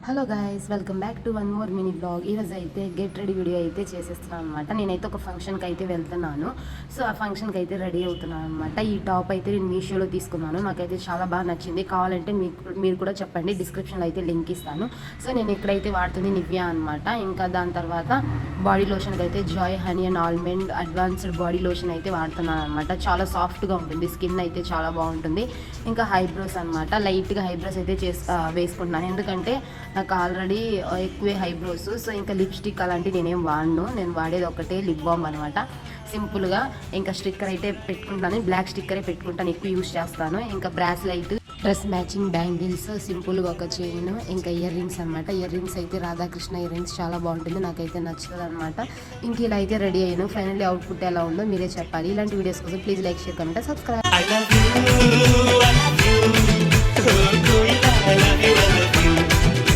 Hello guys, welcome back to one more mini blog. ఈరోజు అయితే get ready video అయితే చేసేస్తున్నాను అనమాట. నేనైతే ఒక ఫంక్షన్కి అయితే వెళ్తున్నాను. సో ఆ ఫంక్షన్కి అయితే రెడీ అవుతున్నాను అనమాట. ఈ టాప్ అయితే నేను మీషోలో తీసుకున్నాను. నాకైతే చాలా బాగా నచ్చింది. కావాలంటే మీరు కూడా చెప్పండి, డిస్క్రిప్షన్లో అయితే లింక్ ఇస్తాను. సో నేను ఇక్కడైతే వాడుతుంది నివ్యా అనమాట. ఇంకా దాని తర్వాత బాడీ లోషన్కి అయితే Joy honey and almond advanced body lotion అయితే వాడుతున్నాను అనమాట. చాలా సాఫ్ట్గా ఉంటుంది, స్కిన్ అయితే చాలా బాగుంటుంది. ఇంకా హైబ్రోస్ అనమాట, లైట్గా హైబ్రోస్ అయితే వేసుకుంటున్నాను, ఎందుకంటే నాకు ఆల్రెడీ ఎక్కువే హైబ్రోస్. సో ఇంకా లిప్స్టిక్ అలాంటివి నేనేం వాడను. నేను వాడేది ఒకటే లిప్ బామ్ అనమాట, సింపుల్గా. ఇంకా స్టిక్కర్ అయితే పెట్టుకుంటాను, బ్లాక్ స్టిక్కరే పెట్టుకుంటాను, ఎక్కువ యూజ్ చేస్తాను. ఇంకా బ్రాస్లైట్, డ్రెస్ మ్యాచింగ్ బ్యాంగిల్స్, సింపుల్గా ఒక చైన్, ఇంకా ఇయర్ రింగ్స్ అనమాట. ఇయర్ రింగ్స్ అయితే రాధాకృష్ణ ఇయర్ రింగ్స్ చాలా బాగుంటుంది, నాకైతే నచ్చుతుంది అనమాట. ఇంక ఇలా అయితే రెడీ అయ్యాను. ఫైనల్లీ అవుట్పుట్ ఎలా ఉందో మీరే చెప్పాలి. ఇలాంటి వీడియోస్ కోసం please like, share, comment, subscribe.